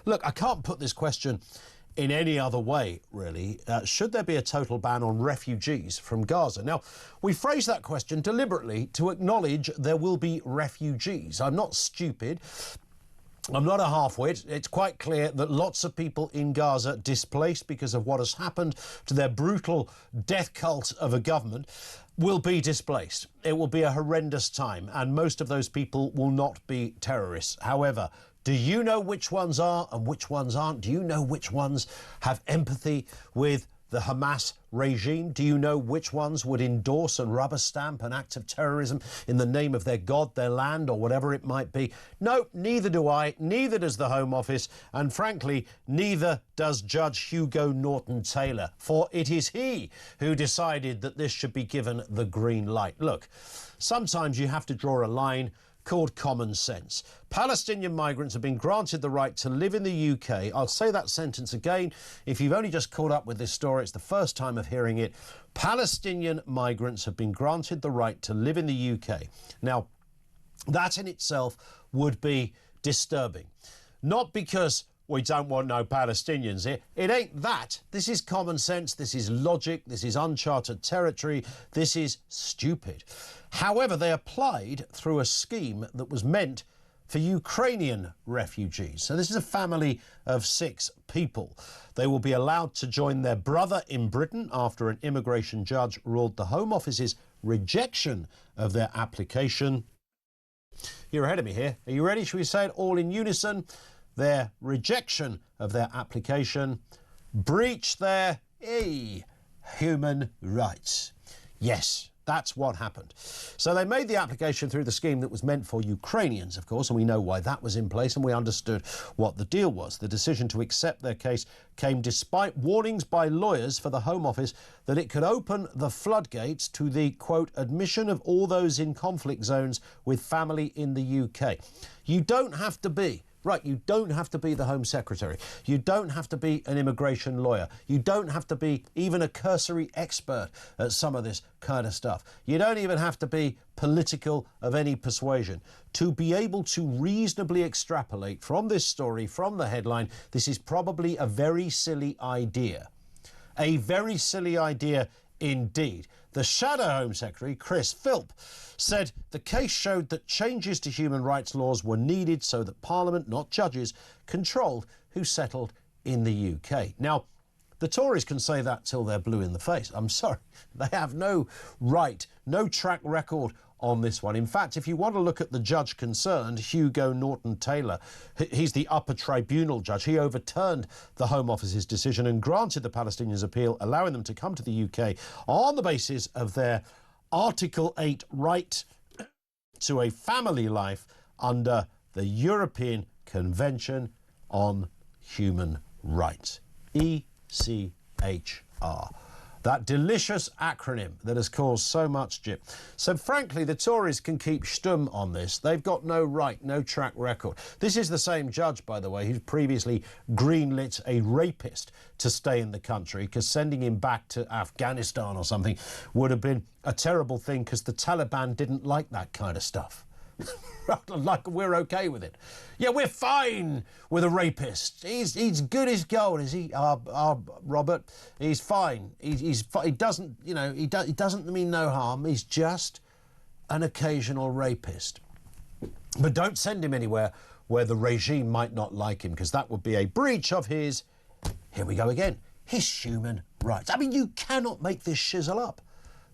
Look, I can't put this question in any other way, really. Should there be a total ban on refugees from Gaza? Now, we phrase that question deliberately to acknowledge there will be refugees. I'm not stupid. I'm not a half-wit. It's quite clear that lots of people in Gaza displaced because of what has happened to their brutal death cult of a government will be displaced. It will be a horrendous time, and most of those people will not be terrorists. However, do you know which ones are and which ones aren't? Do you know which ones have empathy with the Hamas regime? Do you know which ones would endorse and rubber stamp an act of terrorism in the name of their God, their land, or whatever it might be? No, neither do I, neither does the Home Office, and frankly, neither does Judge Hugo Norton-Taylor, for it is he who decided that this should be given the green light. Look, sometimes you have to draw a line called common sense. Palestinian migrants have been granted the right to live in the UK. I'll say that sentence again. If you've only just caught up with this story, it's the first time of hearing it. Palestinian migrants have been granted the right to live in the UK. Now, that in itself would be disturbing. Not because we don't want no Palestinians here. It ain't that. This is common sense. This is logic. This is uncharted territory. This is stupid. However, they applied through a scheme that was meant for Ukrainian refugees. So this is a family of 6 people. They will be allowed to join their brother in Britain after an immigration judge ruled the Home Office's rejection of their application. You're ahead of me here. Are you ready? Shall we say it all in unison? Their rejection of their application breached their human rights. Yes, that's what happened. So they made the application through the scheme that was meant for Ukrainians, of course, and we know why that was in place, and we understood what the deal was. The decision to accept their case came despite warnings by lawyers for the Home Office that it could open the floodgates to the, quote, admission of all those in conflict zones with family in the UK. You don't have to be right, you don't have to be the Home Secretary. You don't have to be an immigration lawyer. You don't have to be even a cursory expert at some of this kind of stuff. You don't even have to be political of any persuasion to be able to reasonably extrapolate from this story, from the headline, this is probably a very silly idea. A very silly idea indeed. The Shadow Home Secretary, Chris Philp, said the case showed that changes to human rights laws were needed so that Parliament, not judges, controlled who settled in the UK. Now, the Tories can say that till they're blue in the face. I'm sorry. They have no right, no track record on this one. In fact, if you want to look at the judge concerned, Hugo Norton-Taylor, he's the upper tribunal judge. He overturned the Home Office's decision and granted the Palestinians' appeal, allowing them to come to the UK on the basis of their Article 8 right to a family life under the European Convention on Human Rights, ECHR. That delicious acronym that has caused so much jip. So frankly, the Tories can keep stum on this. They've got no right, no track record. This is the same judge, by the way, who's previously greenlit a rapist to stay in the country, because sending him back to Afghanistan or something would have been a terrible thing, because the Taliban didn't like that kind of stuff. Like we're okay with it. Yeah, we're fine with a rapist. He's good as gold, is he? Robert, he's fine. He doesn't, you know, he doesn't mean no harm. He's just an occasional rapist. But don't send him anywhere where the regime might not like him, because that would be a breach of his, here we go again, his human rights. I mean, you cannot make this shizzle up.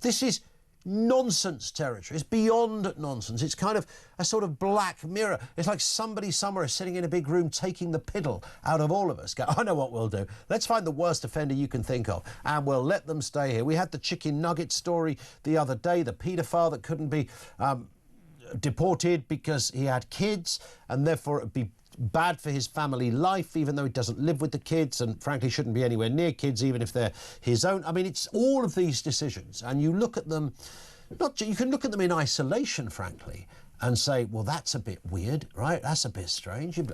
This is nonsense territory. It's beyond nonsense. It's kind of a sort of black mirror. It's like somebody somewhere is sitting in a big room taking the piddle out of all of us. Go, I know what we'll do. Let's find the worst offender you can think of and we'll let them stay here. We had the chicken nugget story the other day, the paedophile that couldn't be deported because he had kids, and therefore it'd be bad for his family life, even though he doesn't live with the kids, and frankly shouldn't be anywhere near kids, even if they're his own. I mean, it's all of these decisions, and you look at them, you can look at them in isolation, frankly, and say, well, that's a bit weird, right? That's a bit strange. You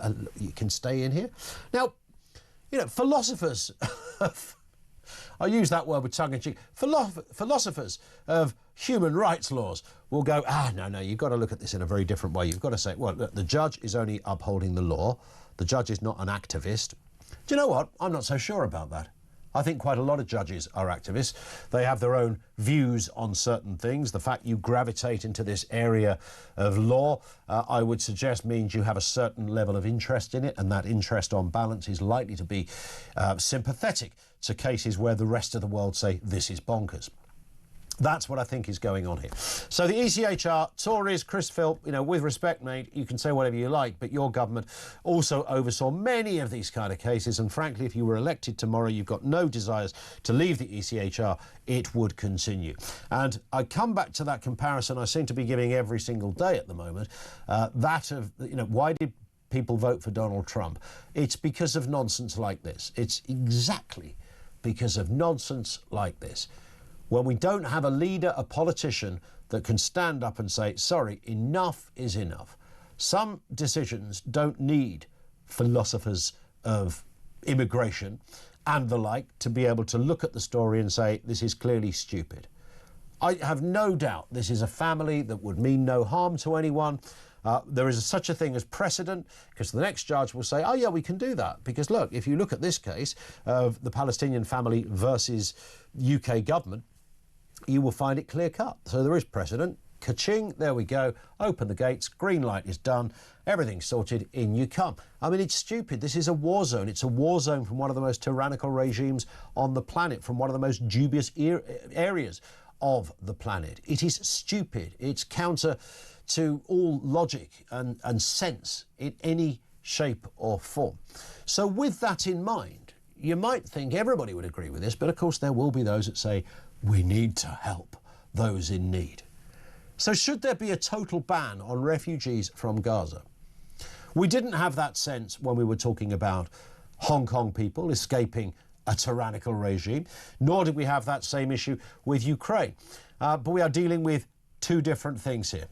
can stay in here. Now, you know, philosophers, I use that word with tongue-in-cheek, philosophers of human rights laws will go, no, you've got to look at this in a very different way. You've got to say, well, look, the judge is only upholding the law. The judge is not an activist. Do you know what? I'm not so sure about that. I think quite a lot of judges are activists. They have their own views on certain things. The fact you gravitate into this area of law, I would suggest, means you have a certain level of interest in it, and that interest on balance is likely to be sympathetic to cases where the rest of the world say this is bonkers. That's what I think is going on here. So the ECHR, Tories, Chris Philp, you know, with respect, mate, you can say whatever you like, but your government also oversaw many of these kind of cases. And frankly, if you were elected tomorrow, you've got no desires to leave the ECHR, it would continue. And I come back to that comparison I seem to be giving every single day at the moment, that of, you know, why did people vote for Donald Trump? It's because of nonsense like this. It's exactly because of nonsense like this. When we don't have a leader, a politician that can stand up and say, sorry, enough is enough. Some decisions don't need philosophers of immigration and the like to be able to look at the story and say, this is clearly stupid. I have no doubt this is a family that would mean no harm to anyone. There is such a thing as precedent, because the next judge will say, oh yeah, we can do that. Because look, if you look at this case of the Palestinian family versus UK government, you will find it clear cut. So there is precedent. Ka-ching, there we go. Open the gates, green light is done, everything's sorted, in you come. I mean, it's stupid. This is a war zone. It's a war zone from one of the most tyrannical regimes on the planet, from one of the most dubious areas of the planet. It is stupid. It's counter to all logic and sense in any shape or form. So with that in mind, you might think everybody would agree with this, but of course there will be those that say, we need to help those in need. So should there be a total ban on refugees from Gaza? We didn't have that sense when we were talking about Hong Kong people escaping a tyrannical regime, nor did we have that same issue with Ukraine. But we are dealing with two different things here.